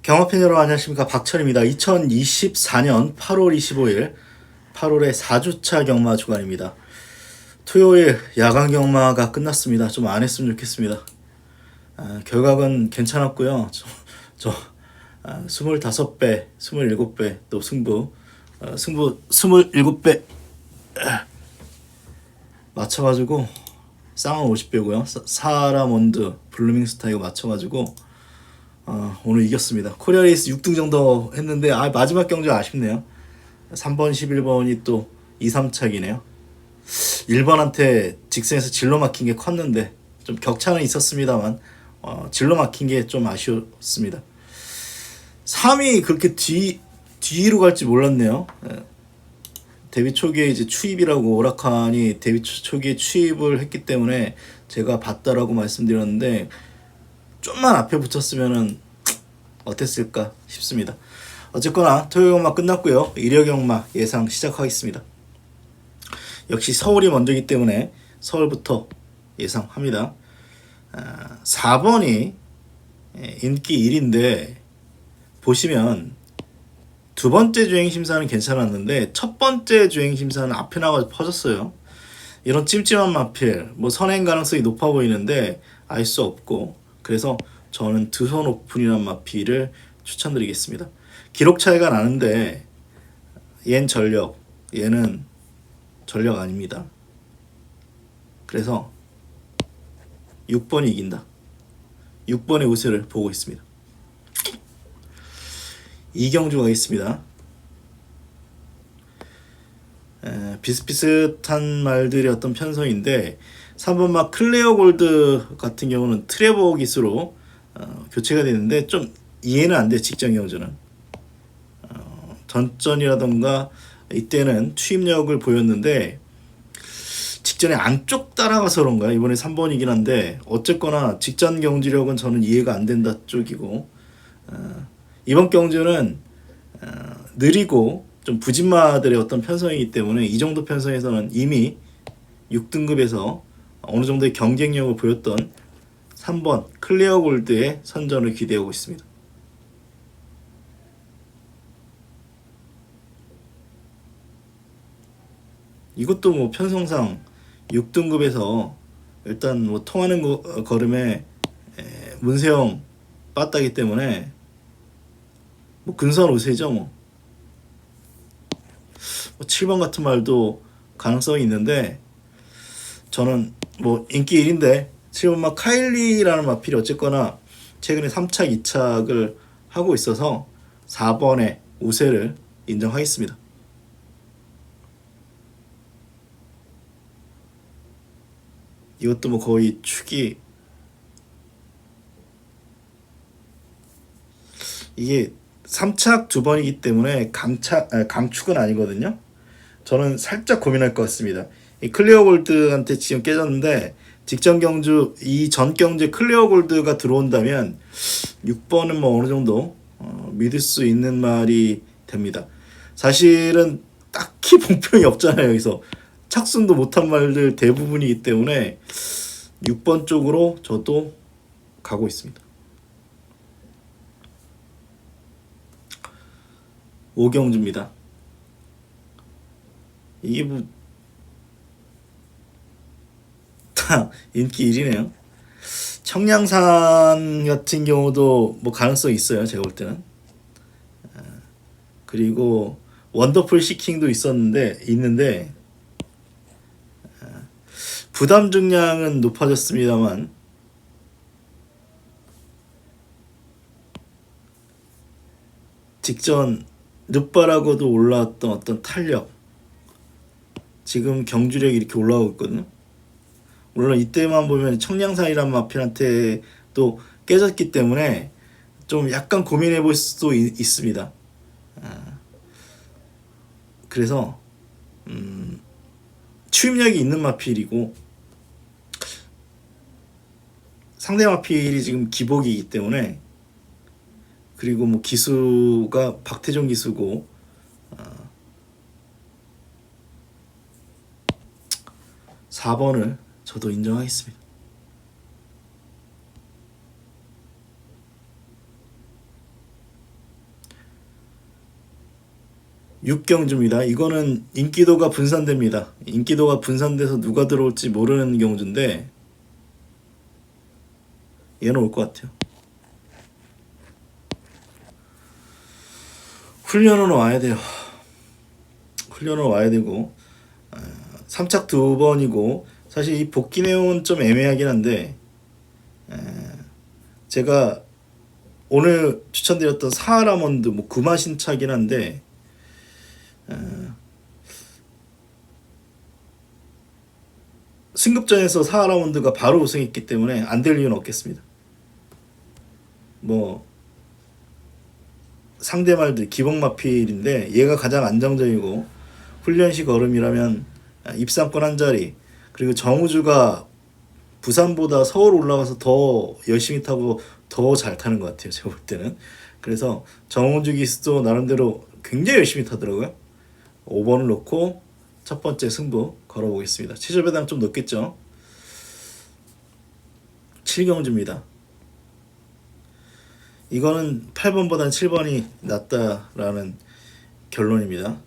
경마팬 여러분 안녕하십니까, 박철입니다. 2024년 8월 25일 8월의 4주차 경마 주간입니다. 토요일 야간 경마가 끝났습니다. 좀 안 했으면 좋겠습니다. 결과는 괜찮았고요. 25배, 27배 또 승부 27배 맞춰가지고 쌍은 50배고요. 사라몬드 블루밍스타 이거 맞춰가지고 오늘 이겼습니다. 코리아레이스 6등 정도 했는데 마지막 경주 아쉽네요. 3번 11번이 또 2, 3착이네요 1번한테 직선에서 질러 막힌 게 컸는데 좀 격차는 있었습니다만 질러 막힌 게 좀 아쉬웠습니다. 3위 그렇게 뒤로 갈지 몰랐네요. 데뷔 초기에 이제 추입이라고 오락환이 데뷔 초기에 추입을 했기 때문에 제가 봤다라고 말씀드렸는데 좀만 앞에 붙였으면은 어땠을까 싶습니다. 어쨌거나 토요일 경마 끝났고요. 일요 경마 예상 시작하겠습니다. 역시 서울이 먼저이기 때문에 서울부터 예상합니다. 4번이 인기 1인데 보시면 두 번째 주행 심사는 괜찮았는데 첫 번째 주행 심사는 앞에 나가서 퍼졌어요. 이런 찜찜한 마필 선행 가능성이 높아 보이는데 알 수 없고, 그래서 저는 두손 오픈이란 마필을 추천드리겠습니다. 기록 차이가 나는데 얘는 전력, 얘는 전력 아닙니다. 그래서 6번이 이긴다. 6번의 우세를 보고 있습니다. 이경주 가겠습니다. 비슷비슷한 말들이 어떤 편성인데 3번 막 클레어 골드 같은 경우는 트레버 기수로 교체가 되는데 좀 이해는 안 돼. 직전 경주는 전전이라던가 이때는 투입력을 보였는데 직전에 안쪽 따라가서 그런가 이번에 3번이긴 한데 어쨌거나 직전 경주력은 저는 이해가 안 된다 쪽이고, 이번 경주는 느리고 좀 부진마들의 어떤 편성이기 때문에 이 정도 편성에서는 이미 6등급에서 어느 정도의 경쟁력을 보였던 3번 클리어 골드의 선전을 기대하고 있습니다. 이것도 편성상 6등급에서 일단 통하는 걸음에 문세영 빠따기 때문에 근선 우세죠. 7번 같은 말도 가능성이 있는데 저는 인기 1인데 7번 막 카일리라는 마필이 어쨌거나 최근에 3착 2착을 하고 있어서 4번의 우세를 인정하겠습니다. 이것도 거의 축이, 이게 3착 2번이기 때문에 강축은 아니거든요. 저는 살짝 고민할 것 같습니다. 이 클리어 골드한테 지금 깨졌는데 직전 경주 이전 경주에 클리어 골드가 들어온다면 6번은 어느 정도 믿을 수 있는 말이 됩니다. 사실은 딱히 봉평이 없잖아요. 여기서 착순도 못한 말들 대부분이기 때문에 6번 쪽으로 저도 가고 있습니다. 오경주입니다. 이게 인기 1위네요. 청량산 같은 경우도 가능성이 있어요. 제가 볼 때는. 그리고 원더풀 시킹도 있는데 부담 중량은 높아졌습니다만 직전 늦바라고도 올라왔던 어떤 탄력, 지금 경주력이 이렇게 올라오고 있거든요. 물론 이때만 보면 청량산이란 마필한테 또 깨졌기 때문에 좀 약간 고민해 볼 수도 있습니다. 그래서 추임력이 있는 마필이고 상대 마필이 지금 기복이기 때문에, 그리고 기수가 박태종 기수고 4번을 저도 인정하겠습니다. 6경주입니다. 이거는 인기도가 분산됩니다. 인기도가 분산돼서 누가 들어올지 모르는 경주인데 얘는 올 것 같아요. 훈련은 와야 돼요. 훈련은 와야 되고 3착 2번이고 사실 이 복귀 내용은 좀 애매하긴 한데 제가 오늘 추천드렸던 사하라몬드 뭐 구마신차긴 한데 승급전에서 사하라몬드가 바로 우승했기 때문에 안 될 이유는 없겠습니다. 뭐 상대 말들 기복마필인데 얘가 가장 안정적이고 훈련시 걸음이라면 입상권 한 자리, 그리고 정우주가 부산보다 서울 올라가서 더 열심히 타고 더 잘 타는 것 같아요, 제가 볼 때는. 그래서 정우주 기수도 나름대로 굉장히 열심히 타더라고요. 5번을 놓고 첫 번째 승부 걸어보겠습니다. 최저 배당 좀 높겠죠. 7경주입니다. 이거는 8번보다는 7번이 낫다라는 결론입니다.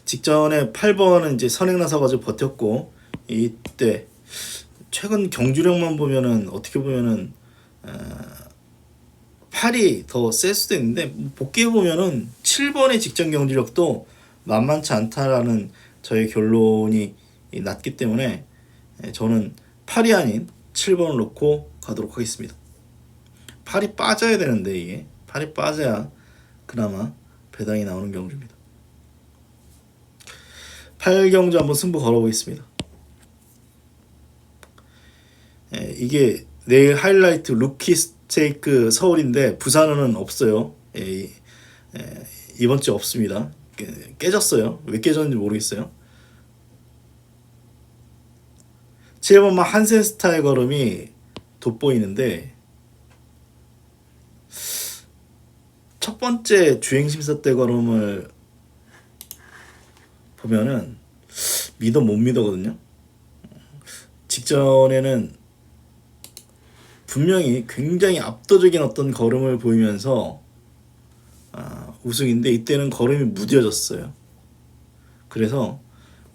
직전에 8번은 이제 선행 나서가지고 버텼고, 이때 최근 경주력만 보면은 어떻게 보면은 8이 더 셀 수도 있는데 복귀해 보면은 7번의 직전 경주력도 만만치 않다라는 저의 결론이 났기 때문에 저는 8이 아닌 7번을 놓고 가도록 하겠습니다. 8이 빠져야 되는데 이게 8이 빠져야 그나마 배당이 나오는 경주입니다. 8경주 한번 승부 걸어보겠습니다. 이게 내일 하이라이트 루키 스테이크 서울인데 부산은 없어요. 이번 주 없습니다. 깨졌어요. 왜 깨졌는지 모르겠어요. 7번만 한센스타의 걸음이 돋보이는데 첫 번째 주행심사 때 걸음을 보면은 믿어 못 믿어거든요. 직전에는 분명히 굉장히 압도적인 어떤 걸음을 보이면서 우승인데 이때는 걸음이 무뎌졌어요. 그래서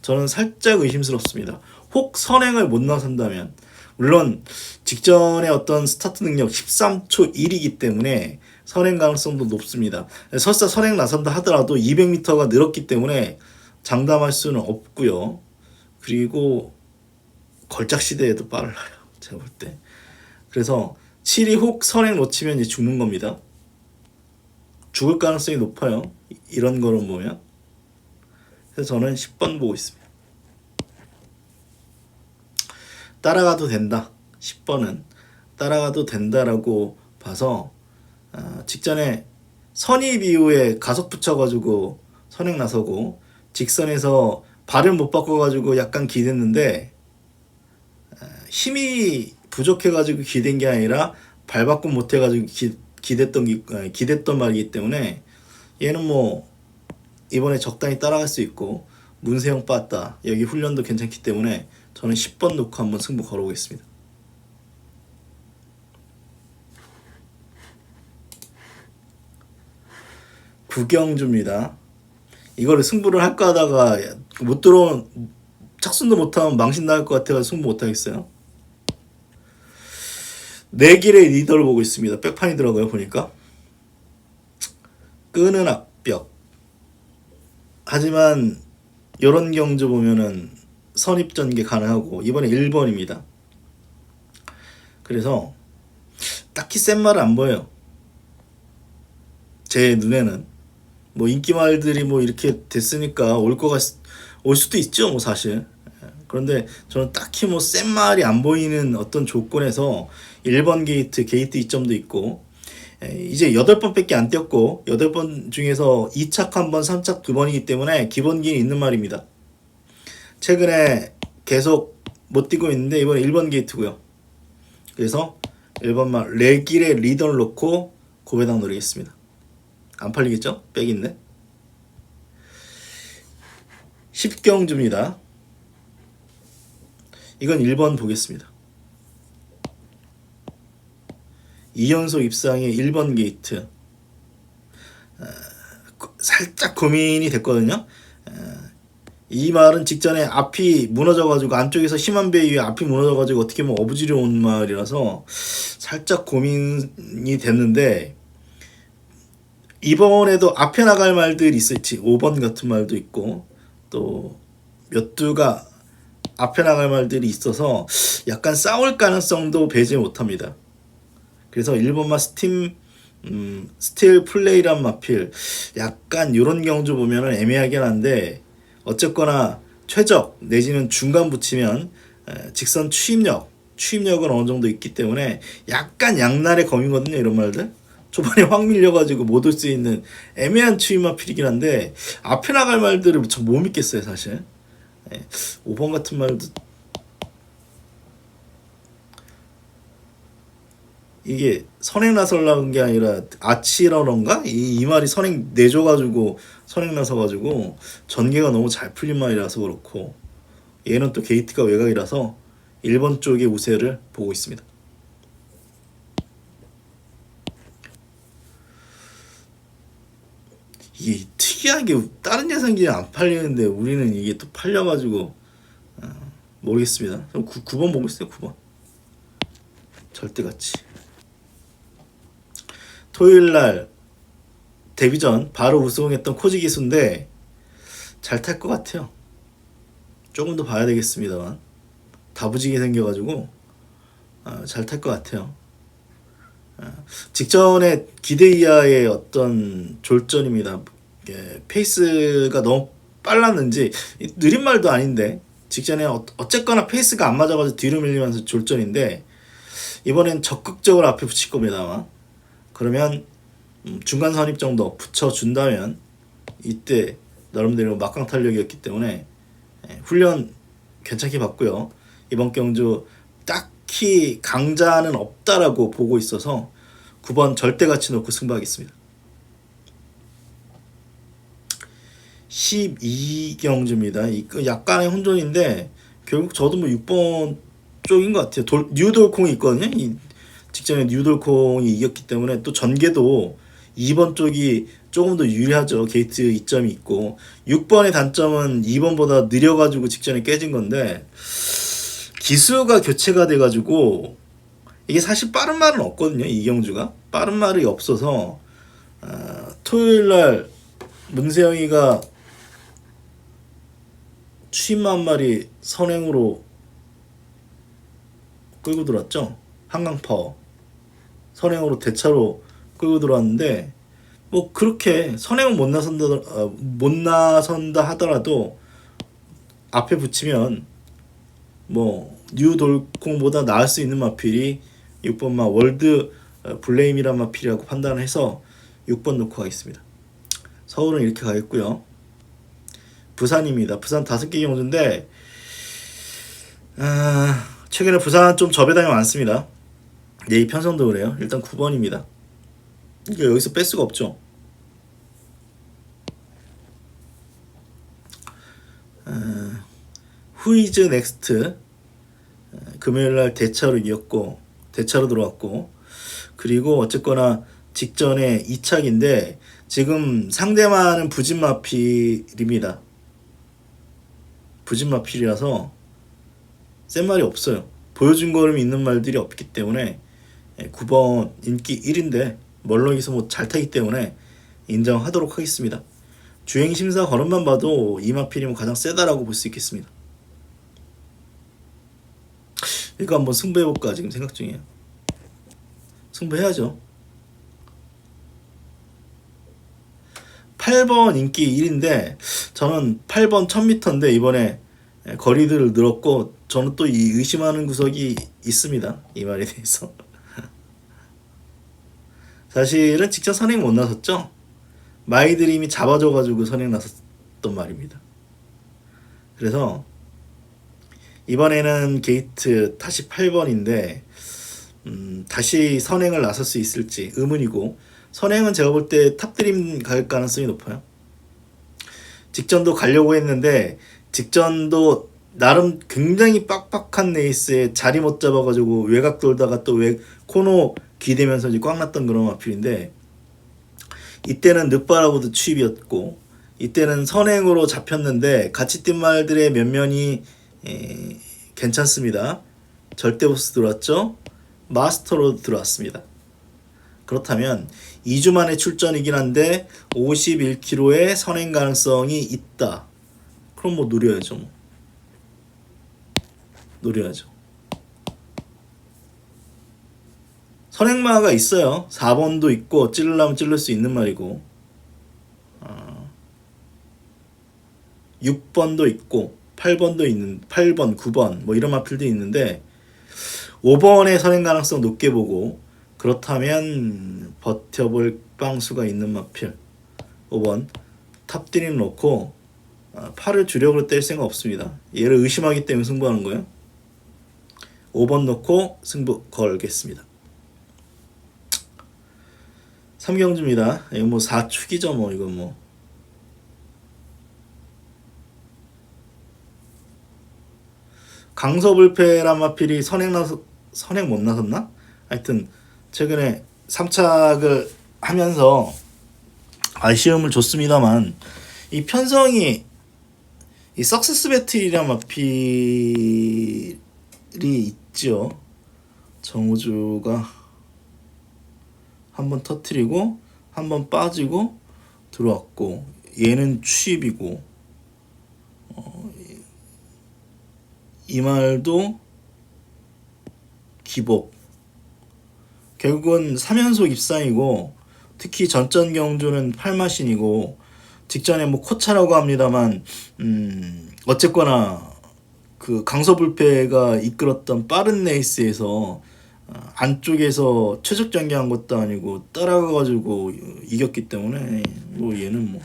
저는 살짝 의심스럽습니다. 혹 선행을 못 나선다면, 물론 직전에 어떤 스타트 능력 13초 1이기 때문에 선행 가능성도 높습니다. 설사 선행 나선다 하더라도 200m가 늘었기 때문에 장담할 수는 없고요. 그리고 걸작 시대에도 빨라요, 제가 볼 때. 그래서 7이 혹 선행 놓치면 이제 죽는 겁니다. 죽을 가능성이 높아요, 이런 거를 보면. 그래서 저는 10번 보고 있습니다. 따라가도 된다. 10번은 따라가도 된다라고 봐서 직전에 선입 이후에 가속 붙여가지고 선행 나서고 직선에서 발을 못 바꿔가지고 약간 기댔는데 힘이 부족해가지고 기댄 게 아니라 발 바꿈 못해가지고 기댔던 말이기 때문에 얘는 뭐 이번에 적당히 따라갈 수 있고 문세영 빠따 여기 훈련도 괜찮기 때문에 저는 10번 놓고 한번 승부 걸어보겠습니다. 구경주입니다. 이거를 승부를 할까 하다가 못 들어온 착순도 못하면 망신 나갈 것 같아서 승부 못하겠어요. 내 길의 리더를 보고 있습니다. 백판이 들어가요 보니까. 끄는 악벽. 하지만 이런 경주 보면은 선입전개 가능하고 이번에 1번입니다. 그래서 딱히 센 말은 안 보여요. 제 눈에는 뭐 인기말들이 뭐 이렇게 됐으니까 올 수도 있죠, 뭐 사실. 그런데 저는 딱히 뭐 센 말이 안 보이는 어떤 조건에서 1번 게이트 2점도 있고 이제 8번밖에 안 뛰었고 8번 중에서 2착 1번, 3착 2번이기 때문에 기본기는 있는 말입니다. 최근에 계속 못 뛰고 있는데 이번에 1번 게이트고요. 그래서 1번만 레길의 리더를 놓고 고배당 노리겠습니다. 안 팔리겠죠? 백인데. 10경주입니다. 이건 1번 보겠습니다. 2연속 입상의 1번 게이트. 살짝 고민이 됐거든요. 이 말은 직전에 앞이 무너져가지고 안쪽에서 심한 배 위에 앞이 무너져가지고 어떻게 보면 어부지려 온 말이라서 살짝 고민이 됐는데, 이번에도 앞에 나갈 말들이 있을지 5번 같은 말도 있고 또 몇 두가 앞에 나갈 말들이 있어서 약간 싸울 가능성도 배제 못합니다. 그래서 1번마 스틸 플레이란 마필, 약간 이런 경주 보면은 애매하긴 한데 어쨌거나 최적 내지는 중간 붙이면 직선 추입력은 어느 정도 있기 때문에 약간 양날의 검이거든요. 이런 말들 초반에 확 밀려가지고 못 올 수 있는 애매한 추입 마필이긴 한데 앞에 나갈 말들을 전 못 믿겠어요 사실. 5번 같은 말도 이게 선행 나설라는 게 아니라 아치라던가 이 말이 선행 내줘가지고 선행 나서가지고 전개가 너무 잘 풀린 말이라서 그렇고, 얘는 또 게이트가 외곽이라서 1번 쪽의 우세를 보고 있습니다. 이게 특이하게 다른 예상기는 안 팔리는데 우리는 이게 또 팔려가지고 모르겠습니다. 9번 보고 있어요. 9번 절대같이. 토요일날 데뷔전 바로 우승했던 코지 기수인데 잘 탈 것 같아요. 조금 더 봐야 되겠습니다만 다부지게 생겨가지고 잘 탈 것 같아요. 직전에 기대 이하의 어떤 졸전입니다. 페이스가 너무 빨랐는지, 느린 말도 아닌데 직전에 어쨌거나 페이스가 안 맞아가지고 뒤로 밀리면서 졸전인데 이번엔 적극적으로 앞에 붙일 겁니다 아마. 그러면 중간 선입 정도 붙여준다면 이때 나름대로 막강 탄력이었기 때문에 훈련 괜찮게 봤고요. 이번 경주 딱히 강자는 없다라고 보고 있어서 9번 절대같이 놓고 승부하겠습니다. 12경주입니다. 약간의 혼돈인데 결국 저도 뭐 6번 쪽인 것 같아요. 뉴돌콩이 있거든요. 이 직전에 뉴돌콩이 이겼기 때문에 또 전개도 2번 쪽이 조금 더 유리하죠. 게이트 이점이 있고 6번의 단점은 2번보다 느려가지고 직전에 깨진 건데 기수가 교체가 돼가지고 이게 사실 빠른 말은 없거든요. 이경주가 빠른 말이 없어서 토요일날 문세영이가 추임마 한 마리 선행으로 끌고 들어왔죠. 한강파워 선행으로 대차로 끌고 들어왔는데 뭐 그렇게 선행은 못 나선다 하더라도 앞에 붙이면 뭐 뉴돌콩보다 나을 수 있는 마필이 6번마 월드 블레임이란 마필이라고 판단을 해서 6번 놓고 가겠습니다. 서울은 이렇게 가겠고요. 부산입니다. 부산 5개 경주인데 최근에 부산 좀 접배당이 많습니다. 이 편성도 그래요. 일단 9번입니다. 여기서 뺄 수가 없죠. 후이즈 넥스트 금요일날 대차로 이겼고 대차로 들어왔고, 그리고 어쨌거나 직전에 2착인데 지금 상대만은 부진마필입니다. 부진마필이라서 센 말이 없어요. 보여준 거름이 있는 말들이 없기 때문에 9번 인기 1인데 멀렁이서 뭐 잘 타기 때문에 인정하도록 하겠습니다. 주행심사 걸음만 봐도 이 마필이면 가장 세다라고 볼 수 있겠습니다. 이거 한번 승부해볼까 지금 생각 중이에요. 승부해야죠. 8번 인기 1인데 저는 8번 1000m인데 이번에 거리들을 늘었고 저는 또 이 의심하는 구석이 있습니다. 이 말에 대해서. 사실은 직접 선행 못 나섰죠. 마이드림이 잡아줘가지고 선행 나섰던 말입니다. 그래서 이번에는 게이트 다시 8번인데 다시 선행을 나설 수 있을지 의문이고, 선행은 제가 볼 때 탑드림 갈 가능성이 높아요. 직전도 가려고 했는데 직전도 나름 굉장히 빡빡한 레이스에 자리 못 잡아가지고 외곽 돌다가 또 코너 기대면서 이제 꽉 났던 그런 마필인데 이때는 늦바라고도 취입이었고 이때는 선행으로 잡혔는데 같이 뛴 말들의 면면이 괜찮습니다. 절대보스 들어왔죠. 마스터로 들어왔습니다. 그렇다면 2주 만에 출전이긴 한데 51kg의 선행 가능성이 있다. 그럼 뭐 노려야죠. 뭐. 노려야죠. 선행마가 있어요. 4번도 있고 찌르려면 찌를 수 있는 말이고 6번도 있고 8번도 있는 8번, 9번 뭐 이런 마필도 있는데 5번의 선행 가능성 높게 보고 그렇다면 버텨볼 빵수가 있는 마필 5번 탑디는 놓고 팔을 주력으로 뗄 생각 없습니다. 얘를 의심하기 때문에 승부하는 거예요. 5번 놓고 승부 걸겠습니다. 3경주입니다. 이거 뭐 4축이죠 뭐 이건 뭐. 강서불패란 마필이 선행 못 나섰나? 하여튼 최근에 3착을 하면서 아쉬움을 줬습니다만 이 편성이 이 석세스 배틀이란 마필이 있죠. 정우주가 한번 터트리고 한번 빠지고 들어왔고 얘는 취입이고 이 말도 기복. 결국은 3연속 입상이고 특히 전전 경주는 8마신이고 직전에 뭐 코차라고 합니다만 어쨌거나 그 강서불패가 이끌었던 빠른 레이스에서 안쪽에서 최적 전개한 것도 아니고 따라가가지고 이겼기 때문에 뭐 얘는 뭐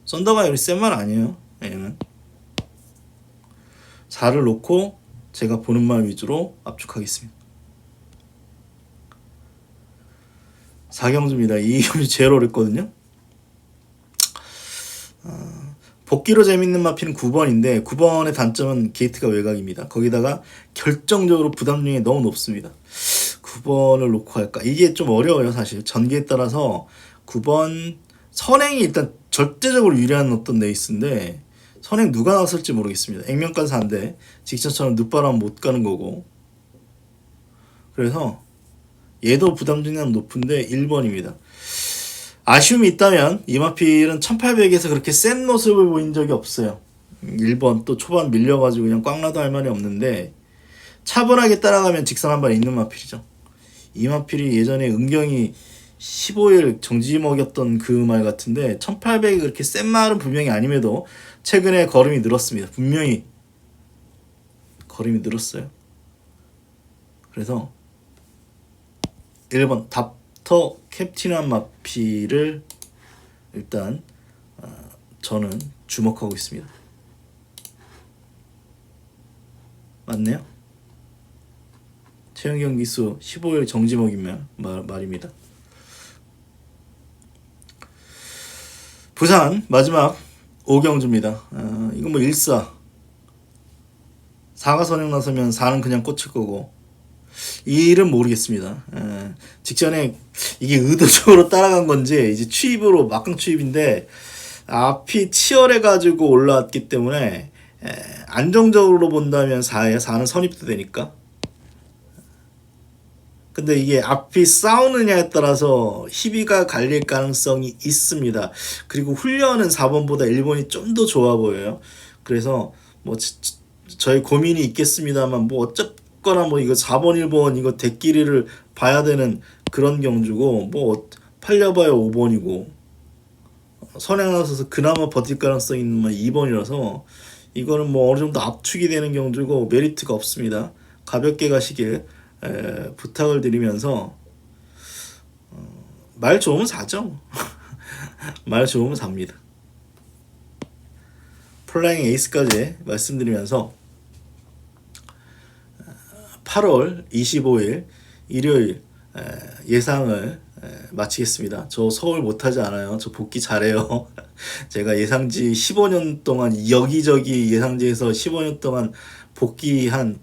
썬더가 이리 센 말 아니에요. 얘는 4를 놓고 제가 보는 말 위주로 압축하겠습니다. 4경주입니다. 이 경주 제일 어렵거든요. 복귀로 재밌는 마피는 9번인데 9번의 단점은 게이트가 외곽입니다. 거기다가 결정적으로 부담중이 너무 높습니다. 9번을 놓고 할까? 이게 좀 어려워요 사실. 전개에 따라서 9번 선행이 일단 절대적으로 유리한 어떤 레이스인데 선행 누가 나설지 모르겠습니다. 액면가는 4인데 직전처럼 늦바람 못 가는 거고 그래서 얘도 부담중량 높은데 1번입니다. 아쉬움이 있다면 이마필은 1800에서 그렇게 센 모습을 보인 적이 없어요. 1번 또 초반 밀려가지고 그냥 꽝라도 할 말이 없는데 차분하게 따라가면 직선 한 발 있는 마필이죠. 이마필이 예전에 은경이 15일 정지 먹였던 그 말 같은데 1800이 그렇게 센 말은 분명히 아님에도 최근에 걸음이 늘었습니다. 분명히 걸음이 늘었어요. 그래서 1번 닥터 캡틴한 마피를 일단 저는 주목하고 있습니다. 맞네요. 최영 경기수 15일 정지 먹이면 말입니다. 부산 마지막 5경주입니다. 이건 뭐 1사 4가 선행 나서면 4는 그냥 꽂힐 거고 이 일은 모르겠습니다. 직전에 이게 의도적으로 따라간 건지 이제 취입으로 막강 취입인데 앞이 치열해가지고 올라왔기 때문에 안정적으로 본다면 4예요. 4는 선입도 되니까. 근데 이게 앞이 싸우느냐에 따라서 희비가 갈릴 가능성이 있습니다. 그리고 훈련은 4번보다 1번이 좀 더 좋아 보여요. 그래서 뭐 저희 고민이 있겠습니다만 뭐 어쨌거나 뭐 이거 4번 1번 이거 대끼리를 봐야 되는 그런 경주고 뭐 팔려봐야 5번이고 선행 나서서 그나마 버틸 가능성이 있는 건 2번이라서 이거는 뭐 어느 정도 압축이 되는 경주고 메리트가 없습니다. 가볍게 가시길 부탁을 드리면서 말 좋으면 사죠. 말 좋으면 삽니다. 플라잉 에이스까지 말씀드리면서 8월 25일 일요일 예상을 마치겠습니다. 저 서울 못하지 않아요. 저 복귀 잘해요. 제가 예상지 15년 동안 여기저기 예상지에서 15년 동안 복귀한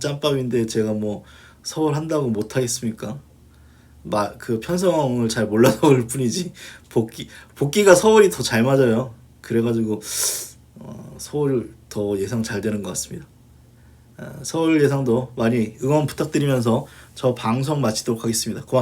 짬밥인데 제가 뭐 서울 한다고 못하겠습니까? 그 편성을 잘 몰라서 그럴 뿐이지 복귀가 서울이 더 잘 맞아요. 그래가지고 서울 더 예상 잘 되는 것 같습니다. 서울 예상도 많이 응원 부탁드리면서 저 방송 마치도록 하겠습니다. 고맙습니다.